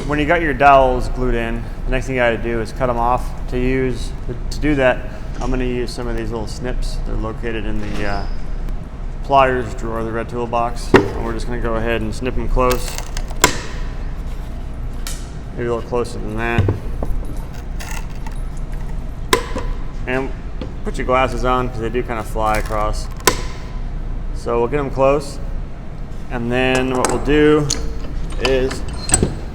when you got your dowels glued in, the next thing you got to do is cut them off. To do that, I'm going to use some of these little snips. They're located in the pliers drawer, the red toolbox. And we're just going to go ahead and snip them close. Maybe a little closer than that. And put your glasses on because they do kind of fly across. So we'll get them close. And then what we'll do is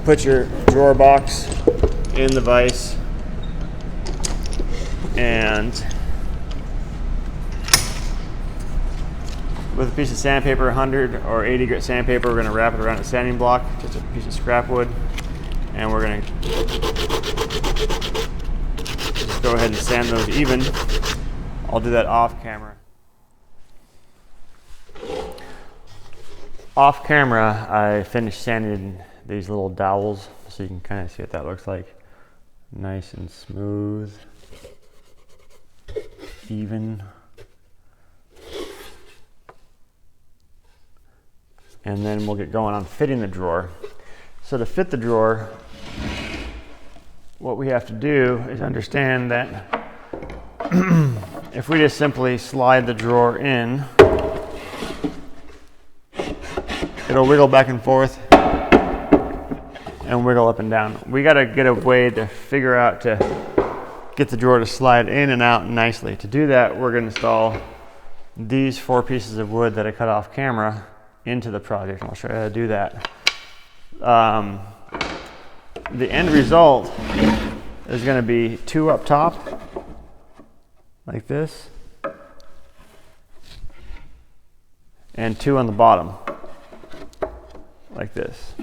put your drawer box in the vise, and with a piece of sandpaper, 100 or 80 grit sandpaper, we're going to wrap it around a sanding block, just a piece of scrap wood, and we're going to just go ahead and sand those even. I'll do that off camera. Off camera, I finished sanding these little dowels, so you can kind of see what that looks like. Nice and smooth, even. And then we'll get going on fitting the drawer. So to fit the drawer, what we have to do is understand that if we just simply slide the drawer in, it'll wiggle back and forth and wiggle up and down. We got to get a way to figure out to get the drawer to slide in and out nicely. To do that, we're going to install these 4 pieces of wood that I cut off camera into the project, and I'll show you how to do that. The end result is going to be 2 up top, like this, and 2 on the bottom, like this.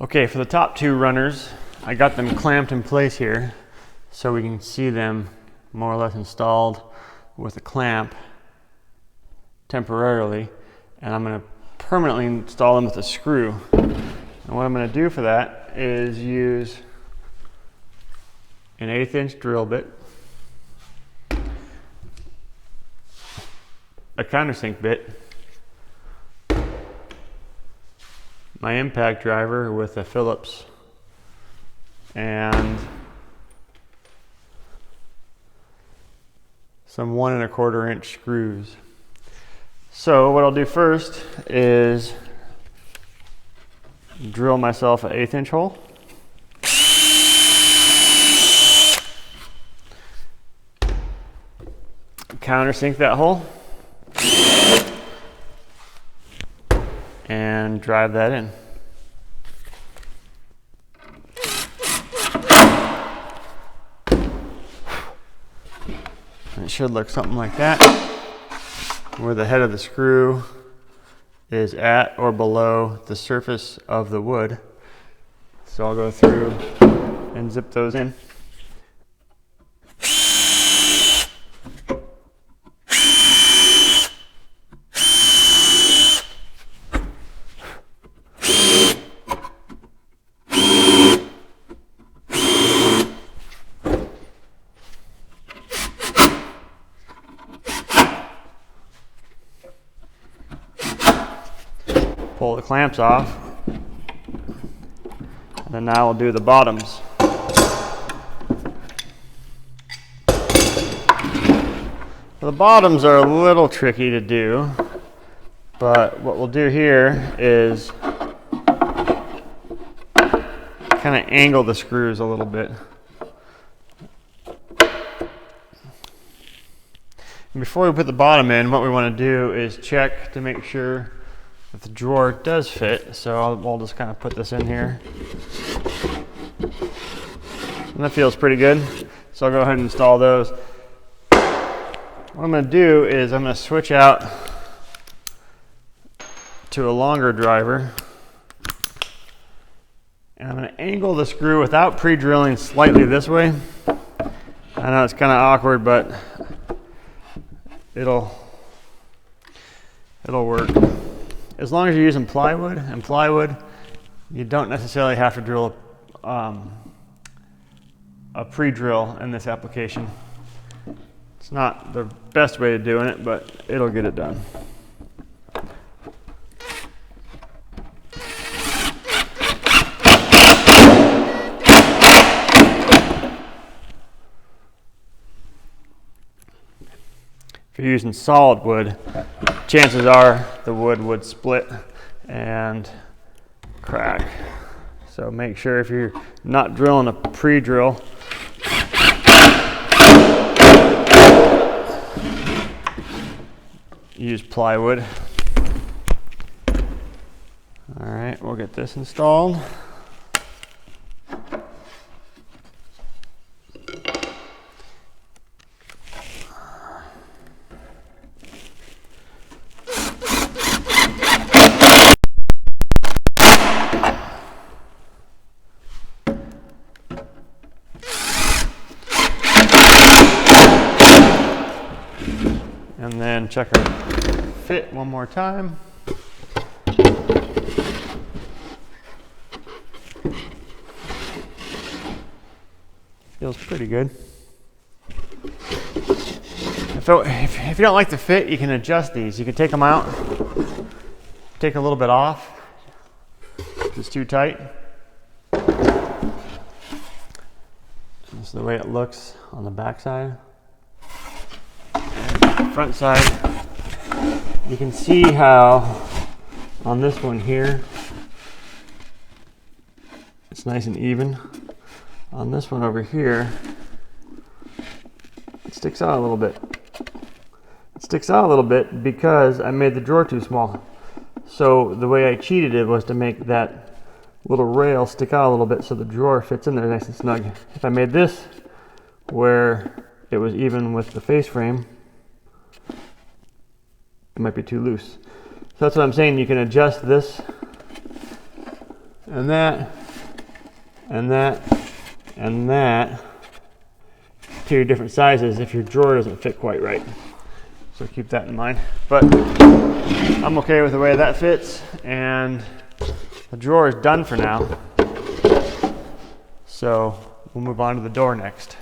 Okay, for the top 2 runners, I got them clamped in place here so we can see them more or less installed with a clamp temporarily, and I'm going to permanently install them with a screw. And what I'm going to do for that is use an 1/8 inch drill bit, a countersink bit, my impact driver with a Phillips, and some 1 1/4 inch screws. So what I'll do first is drill myself an 1/8 inch hole. Countersink that hole and drive that in. And it should look something like that, where the head of the screw is at or below the surface of the wood. So I'll go through and zip those in. Pull the clamps off, and then now we'll do the bottoms. The bottoms are a little tricky to do, but what we'll do here is kind of angle the screws a little bit. And before we put the bottom in, what we want to do is check to make sure that the drawer does fit. So I'll just kind of put this in here. And that feels pretty good. So I'll go ahead and install those. What I'm going to do is I'm going to switch out to a longer driver. And I'm going to angle the screw without pre-drilling slightly this way. I know it's kind of awkward, but it'll work. As long as you're using plywood, and plywood, you don't necessarily have to drill a pre-drill in this application. It's not the best way of doing it, but it'll get it done. you're using solid wood, chances are the wood would split and crack. So make sure if you're not drilling a pre-drill, use plywood. All right, we'll get this installed. And then check our fit one more time. Feels pretty good. If you don't like the fit, you can adjust these. You can take them out, take a little bit off if it's too tight. This is the way it looks on the back side. Front side, you can see how on this one here it's nice and even. On this one over here it sticks out a little bit. It sticks out a little bit because I made the drawer too small. So the way I cheated it was to make that little rail stick out a little bit so the drawer fits in there nice and snug. If I made this where it was even with the face frame, it might be too loose. So that's what I'm saying. You can adjust this and that and that and that to your different sizes if your drawer doesn't fit quite right. So keep that in mind. But I'm okay with the way that fits, and the drawer is done for now. So we'll move on to the door next.